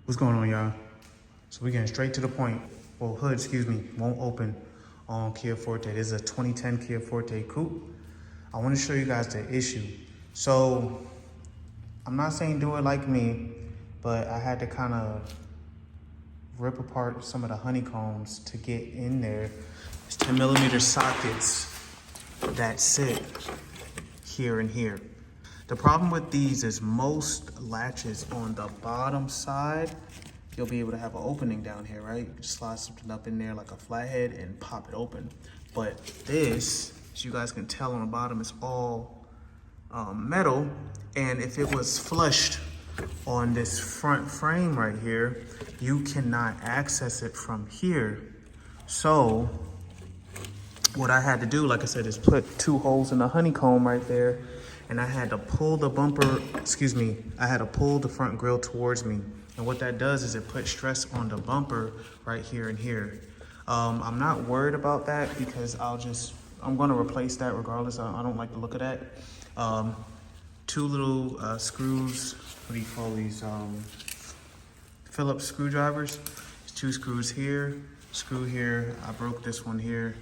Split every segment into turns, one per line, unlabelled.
What's going on, y'all? So we're getting straight to the point. Well, hood, excuse me, won't open on Kia Forte. This is a 2010 Kia Forte Coupe. I want to show you guys the issue. So I'm not saying do it like me, but I had to kind of rip apart some of the honeycombs to get in there. It's 10mm sockets that sit here and here. The problem with these is most latches on the bottom side, you'll be able to have an opening down here, right? You can slide something up in there like a flathead and pop it open. But this, as you guys can tell on the bottom, is all metal. And if it was flushed on this front frame right here, you cannot access it from here. So what I had to do, like I said, is put 2 holes in the honeycomb right there. And I had to pull the bumper, I had to pull the front grille towards me. And what that does is it puts stress on the bumper right here and here. I'm not worried about that because I'm gonna replace that regardless. I don't like the look of that. 2 little screws, what do you call these? Phillips screwdrivers. There's 2 screws here, screw here. I broke this one here.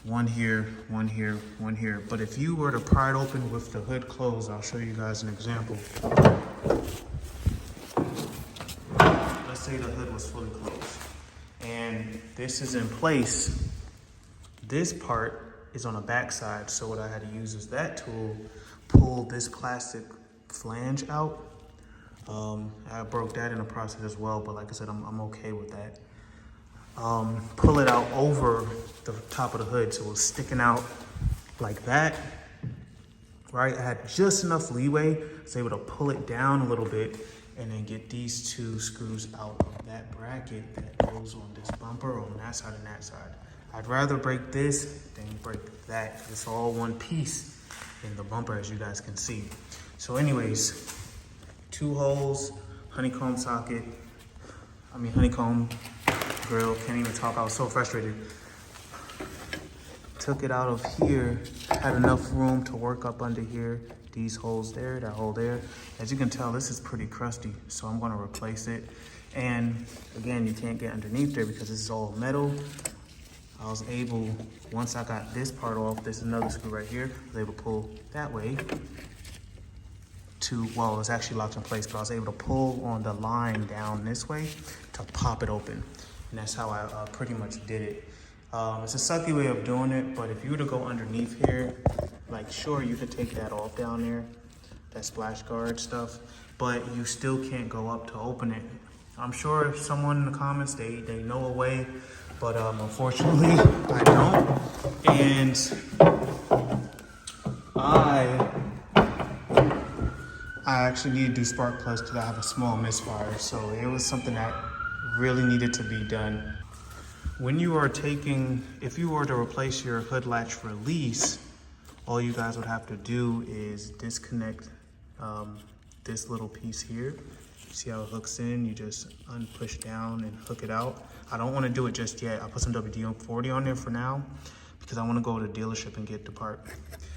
1 here, 1 here, 1 here. But if you were to pry it open with the hood closed, I'll show you guys an example. Let's say the hood was fully closed and this is in place. This part is on the back side. So what I had to use is that tool, pull this plastic flange out. I broke that in the process as well, but like I said, I'm okay with that. Pull it out over the top of the hood so it was sticking out like that, right? I had just enough leeway, I was able to pull it down a little bit and then get these 2 screws out of that bracket that goes on this bumper on that side and that side. I'd rather break this than break that because it's all one piece in the bumper, as you guys can see. So anyways, 2 holes, honeycomb socket, honeycomb grill, can't even talk, I was so frustrated. Took it out of here, had enough room to work up under here. These holes there, that hole there. As you can tell, this is pretty crusty, so I'm gonna replace it. And again, you can't get underneath there because this is all metal. I was able, once I got this part off, there's another screw right here, I was able to pull that way well, it's actually locked in place, but I was able to pull on the line down this way to pop it open. And that's how I pretty much did it. It's a sucky way of doing it, but if you were to go underneath here, like sure, you could take that off down there, that splash guard stuff, but you still can't go up to open it. I'm sure if someone in the comments, they know a way, but unfortunately, I don't. And I actually need to do spark plugs because I have a small misfire. So it was something that really needed to be done. When you are if you were to replace your hood latch release, all you guys would have to do is disconnect this little piece here. See how it hooks in? You just push down and hook it out. I don't want to do it just yet. I'll put some WD-40 on there for now because I want to go to the dealership and get the part.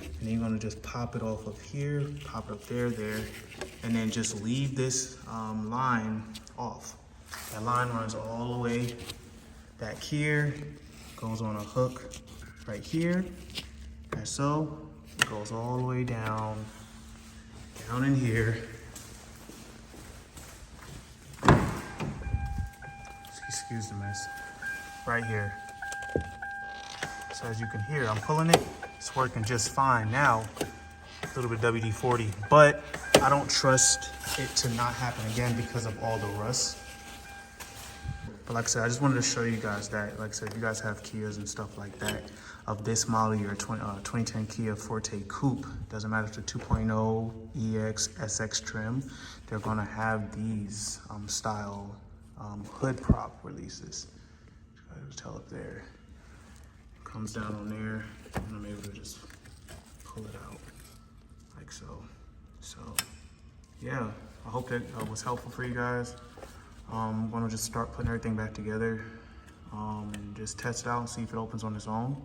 And then you're going to just pop it off of here, pop it up there, and then just leave this line off. That line runs all the way back here, goes on a hook right here, like so. It goes all the way down in here. Excuse the mess. Right here. So as you can hear, I'm pulling it. It's working just fine now. A little bit WD-40, but I don't trust it to not happen again because of all the rust. But like I said, I just wanted to show you guys that. Like I said, if you guys have Kias and stuff like that, of this model year 2010 Kia Forte Coupe, doesn't matter if it's a 2.0 EX, SX trim, they're gonna have these style hood prop releases. You guys tell up there. Comes down on there, and I'm able to just pull it out like so. So yeah, I hope that was helpful for you guys. I'm gonna just start putting everything back together and just test it out and see if it opens on its own.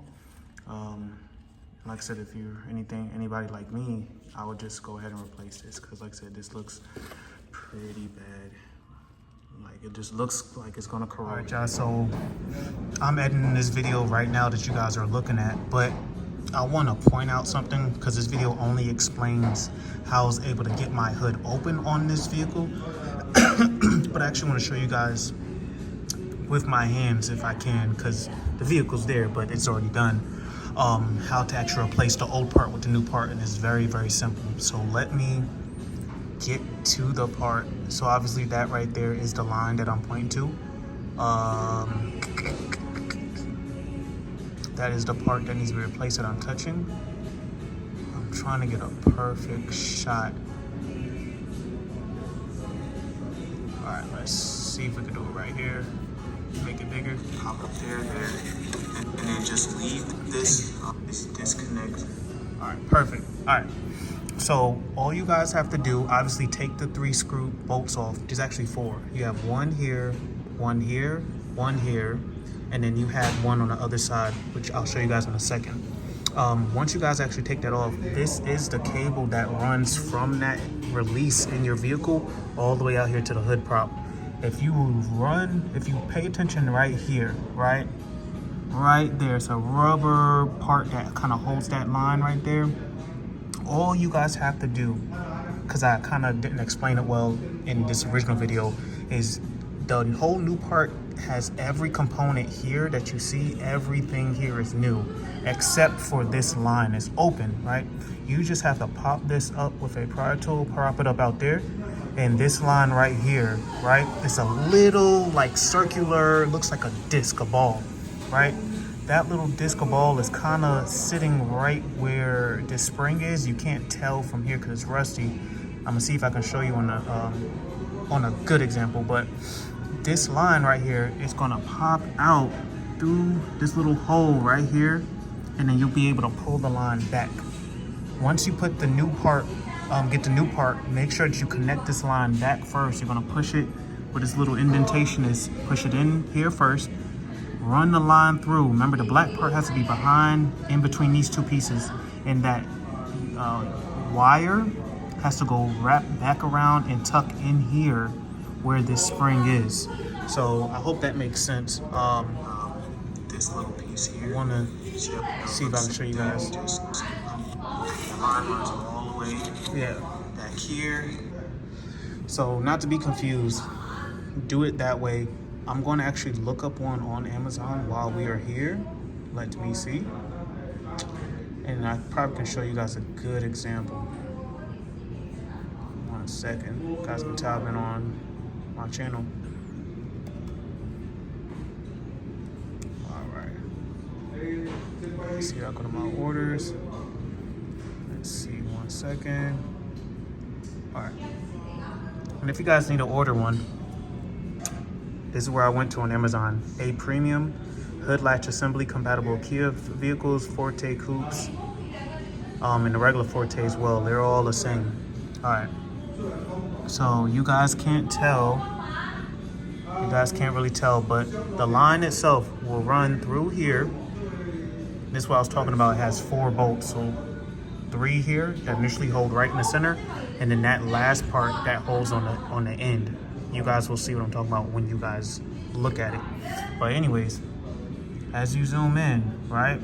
Like I said, if you're anybody like me, I would just go ahead and replace this because like I said, this looks pretty bad. Like it just looks like it's gonna corrode. All right, y'all, so I'm editing this video right now that you guys are looking at, but I want to point out something because this video only explains how I was able to get my hood open on this vehicle. But I actually want to show you guys with my hands if I can, because the vehicle's there but it's already done, how to actually replace the old part with the new part, and it's very, very simple. So let me get to the part. So obviously that right there is the line that I'm pointing to. That is the part that needs to be replaced that I'm touching. I'm trying to get a perfect shot. All right, let's see if we can do it right here. Make it bigger, pop up there, and then just leave this disconnect. All right, perfect. All right, so all you guys have to do, obviously take the 3 screw bolts off. There's actually 4. You have one here, one here, one here, and then you have one on the other side, which I'll show you guys in a second. Once you guys actually take that off, this is the cable that runs from that release in your vehicle all the way out here to the hood prop. If you pay attention right here, right there, it's a rubber part that kind of holds that line right there. All you guys have to do, because I kind of didn't explain it well in this original video, is the whole new part has every component here that you see. Everything here is new except for this line is open, right? You just have to pop this up with a pry tool, prop it up out there, and this line right here, right, it's a little like circular, looks like a disc, a ball, right? That little disc of ball is kind of sitting right where this spring is. You can't tell from here because it's rusty. I'm gonna see if I can show you on a good example, but this line right here is gonna pop out through this little hole right here, and then you'll be able to pull the line back. Once you put the new part, get the new part, make sure that you connect this line back first. You're gonna push it where this little indentation is, push it in here first, run the line through. Remember, the black part has to be behind, in between these 2 pieces, and that wire has to go wrap back around and tuck in here where this spring is. So I hope that makes sense. This little piece here, I want to see if I can show you guys. The line runs all the way, back here. So not to be confused, do it that way. I'm going to actually look up one on Amazon while we are here. Let me see. And I probably can show you guys a good example. 1 second. You guys can tell I've been on my channel. All right. Let's see, I'll go to my orders. Let's see, 1 second. All right. And if you guys need to order one, this is where I went to on Amazon. A premium hood latch assembly compatible Kia vehicles, Forte coupes, and the regular Forte as well. They're all the same. All right. So you guys can't tell. You guys can't really tell, but the line itself will run through here. This is what I was talking about. It has 4 bolts. So 3 here that initially hold right in the center, and then that last part that holds on the end. You guys will see what I'm talking about when you guys look at it. But anyways, as you zoom in, right,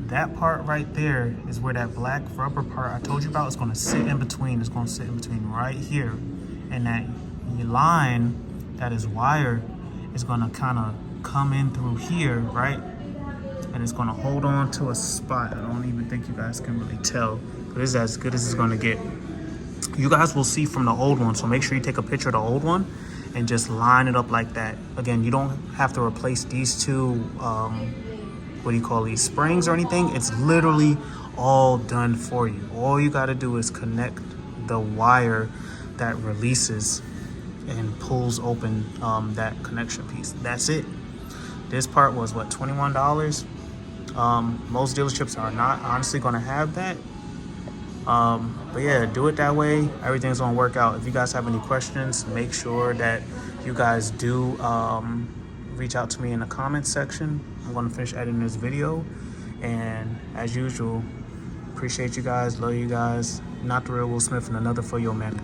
that part right there is where that black rubber part I told you about is going to sit in between. It's going to sit in between right here, and that line that is wired is going to kind of come in through here, right, and it's going to hold on to a spot. I don't even think you guys can really tell, but this is as good as it's going to get. You guys will see from the old one, so make sure you take a picture of the old one and just line it up like that. Again, you don't have to replace these 2 what do you call these, springs or anything. It's literally all done for you. All you got to do is connect the wire that releases and pulls open that connection piece. That's it. This part was what, $21? Most dealerships are not honestly going to have that. But yeah, do it that way. Everything's gonna work out. If you guys have any questions, make sure that you guys do reach out to me in the comments section. I'm gonna finish editing this video, and as usual, appreciate you guys, love you guys. Not the real Will Smith, and another For Your Man.